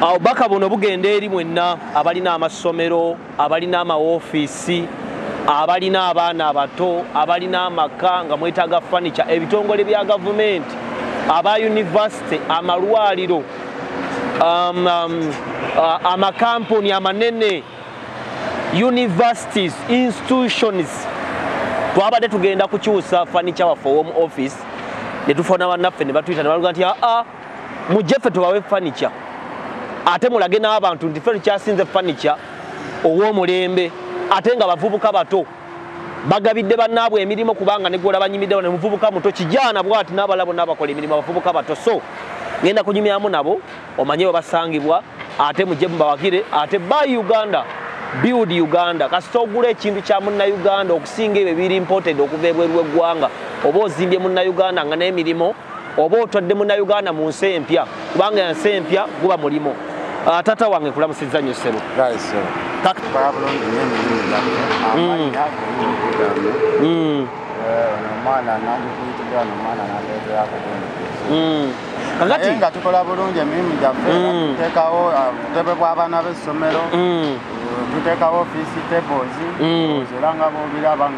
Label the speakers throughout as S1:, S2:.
S1: awo baka buno bugenda eri mwenna abalina amasomero abalina amawofiisi abalina abaana abato abalina amaka nga mwetaaga furniture ebitongole bya gavumenti aba university amalwaliro amakampuni amanene universities institutions twabadde tugenda kukyusa furniture waffe home office ne tufona bannaffe ne batuyita ne baluga nti mujje ffe tubawe furniture ate mulage n'abantu nti ffe tukyasinze furniture ow'omulembe ate nga bavubuka bato bagabidde bannaabwe emirimu kubanga ne gwola banyimiddewo ne muvubuka muto kijana bwati n'abalabo n'abakola emirimu abavubuka bato so ngenda kunyumyamu nabo omanye we basangibwa ate mujje mubawagire ate buy Uganda build Uganda kasita ogula ekintu kya munnayuganda okusinga ebyo biri imported okuva ebweru w'eggwanga oba ozimbye munnayuganda nga n'emirimu oba otwadde munnayuganda mu nsi empya kubanga ensi empya guba mulimo tata wange kulamusizza nnyo ssebo
S2: kakati nga tukola bulungi emirimu gyaffe tuteekawo obutebe bw'abaana b'essomero tuteekawo office tables era nga bw'obiraba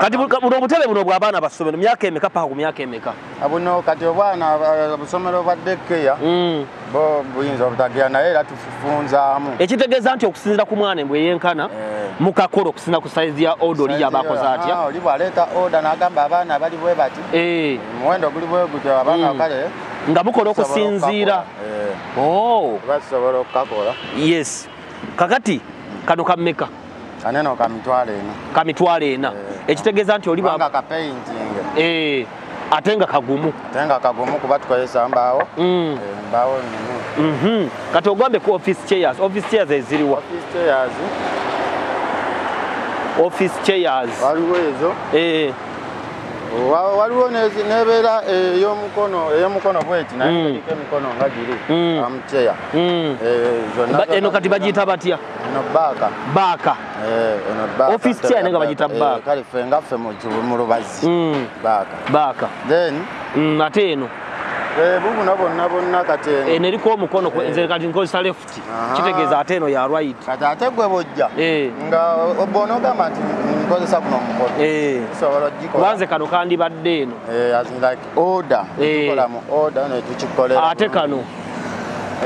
S1: kati buno obutebe buno bw'abaana bassomero myaka emeka paka ku myaka emeka
S2: buno kati obwana obusomero bwa daycare bo buyinza obutagira naye era tufunzaamu
S1: ekitegeeza nti okusinziira ku mwana embwe yenkana mukakolo okusinziira ku saizi ya oda oli yabakoze atya
S2: oli bwaleeta oda n'agamba abaana bali bwe bati muwendo guli bwe gutyo abaana kale
S1: nga mukola okusinziira
S2: basobola okukakola
S1: yes kakati kano kameka
S2: kaneno
S1: kamitwalo ena ekitegeeza nti oli ate nga kagumu
S2: kuba tukozesa mbaawo mbaawo
S1: kati ogambe ku office chairs eziriwa office chairs
S2: waliwo ezo waliwo nebeera ey'omukono bweti naye eriko emikono nga giri amuceya
S1: eno kati bagiyita batya baaka office chair nenga bagiyita baaka
S2: kale ffe nga ffe mu lubazi baaka then
S1: ate eno
S2: bubuno bonna kati
S1: eno eriko omukono nze kati nkozesa left kitegeeza ate eno ya right
S2: kati ate gwe bojja nga bonogamba nti nkozesa kuno omukono tusobola ogikola
S1: kubanze kano kandibadde eno
S2: like order tukola mu order ne tukikolera
S1: ate kano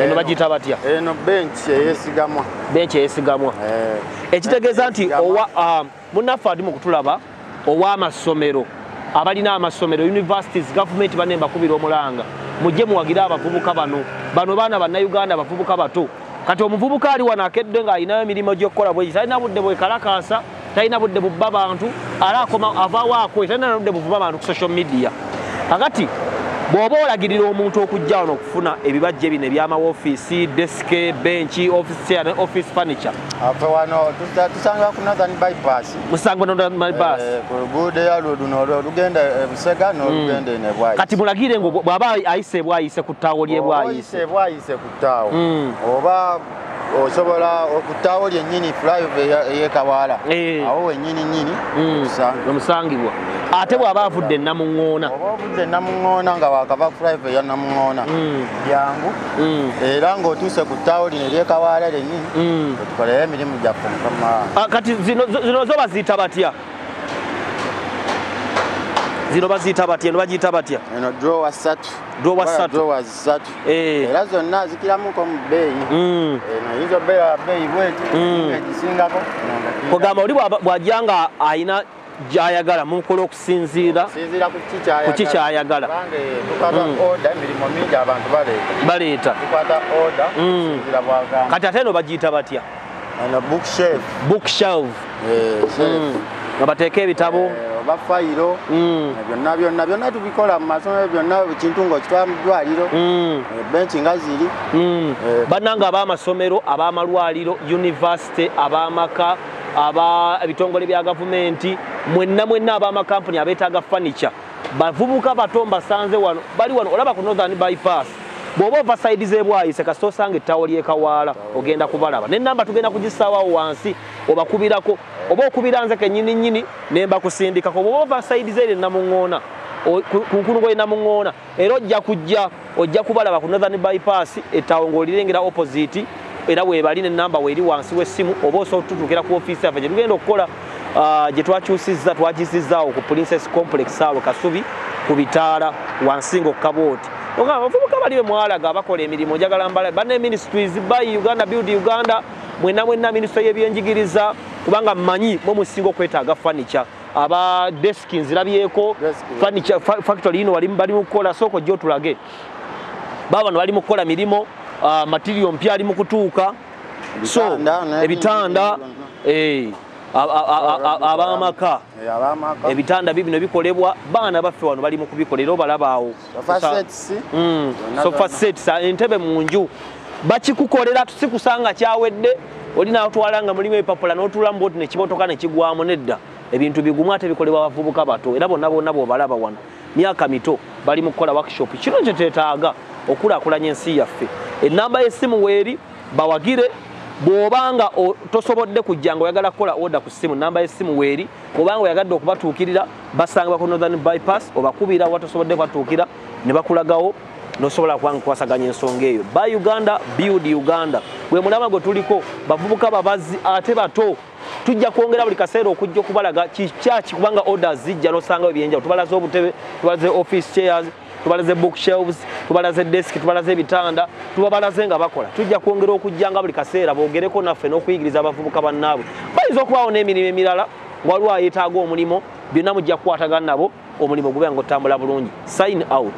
S1: eno bagiyita batya
S2: eno bench
S1: eyesigamwa ekitegeeza nti munnaffe adi mu kutulaba ow'amasomero abalina amasomero universities government banemba kubira omulanga mujje muwagire abavubuka bano baana bannayuganda abavubuka bato kati omuvubuka ali wano akedde nga alinayo emirimu gy'okukola bweki talina budde bwekalakasa talina budde bubba abantu ala akoma avaawo talina budde buvuba abantu ku social media kakati bw'oba olagirira omuntu okujja wano okufuna ebibajje bino ebyamawofiisi desk bench office chair ne office furniture
S2: afe wano tusanga ku Northern bypass
S1: musanga Northern bypass
S2: ku luguudo ya luno olugenda Busega n'olugenda ene Bwayise
S1: kati mulagire ngo bw'aba ayise Bwayise ku ttaawo lye Bwayise
S2: ku ttaawo oba osobola okutaawo lyennyini flyover ey'Ekawaala awo wennyini
S1: omusangibwa ate bw'aba avudde e Namuŋŋoona
S2: oba ovudde e Namuŋŋoona nga wakava flyover ya Namuŋŋoona byangu era ng'otuuse ku ttaawo lino ery'Ekawaala lyennyini otukolera emirimu gyaffe mukama
S1: kati zino zo baziyita batya zino baziyita batya eno bagiyita batya
S2: eno drowa ssatu era zonna zikiramuko mu bbeeyi eno yizo bbeeyi bweti egisingako
S1: kugamba oli bw'ajja nga ayina gy'ayagala mukola okusinziira ku kikyayagala
S2: tukwata oda emirimu mingi abantu
S1: baleeta
S2: tukwata oda okusinziira bwagamba
S1: kati ate eno bagiyita batya
S2: eno bookshelf
S1: nga bateeka ebitabo
S2: oba fayiro byonna tubikola mu masomero byonna kintu ng'okitwala mu ddwaliro benchi nga ziri
S1: bannanga ab'amasomero ab'amalwaliro university ab'amaka ebitongole bya gavumenti mwenna ab'amakampuni abeetaaga furniture bavubuka bato mbasanze wano bali wano olaba ku Northern bypass bw'oba ova sayidi z'e Bwayise kasita osanga ettaawo ly'Ekawaala ogenda kubalaba n'ennamba tugenda kugisaawawo wansi obakubirako oba okubira nze kennyini ne mbakusindikako bw'oba ova sayidi z'eryo Namuŋŋoona kunkunugo ina mungona era ojja kubalaba ku Northern bypass etawongo lirengera opposite era webaline namba weri wansi wesimu oba osotutukira ku office yafe gye tugenda okukola gye twakisizaawo ku Princess Complex awo Kasubi ku bitaala wansingo kabooti oga abavubuka baliwe mwalaga abakola emirimu njagala mbala bane ministries by Uganda Build Uganda mwenna ministry y'ebyenjigiriza kubanga mmanyi mwe musingo kwetaaga furniture aba desk nzirabyeko furniture factory ino bali mukola soko jjo tulage baba no bali mukola mirimo material mpya ali mukutuuka so ebitanda abamaka ebitanda bibino bikolebwa baana baffe wano bali mukubikolera obalabaawo sofa sets entebe munju bakikukolera tusikusanga kyawedde olina atwalanga mulimu epapula n'otulamu boti nekimotoka nekigwamu nedda ebintu bigumu ate bikolebwa abavubuka bato era bonna b'obalaba wano myaka mito bali mu kukola workshop kino kye twetaaga okulaakulanya ensi yaffe ennamba y'essimu weeri bawagire bw'obanga tosobodde kujja nga oyagala kukola order ku ssimu namba y'essimu weeri obanga oyagadde okubatuukirira basanga ku Northern bypass obakubira watosobodde kubatuukira ne bakulagawo nosobola kwasaganya ensonga eyo Buy Uganda Build Uganda gwe mulama gwe tuliko bavubuka babazi ate bato tujja kwongera buli kaseera okujja okubalaga kikyaki kubanga orders zijja nosanga ebyenjawulo tubalaze obutebe tubalaze office chairs tubalaze bookshelves tubalaze desk tubalaze ebitanda tubalaze nga bakola tujja kwongera okujjanga buli kaseera boogereko naffe n'okuyigiriza abavubuka bannaabwe bayinza okubaawo n'emirimu emirala waliwo ayetaaga omulimo byonna mujja kukwatagana nabo omulimu gube nga otambula bulungi sign out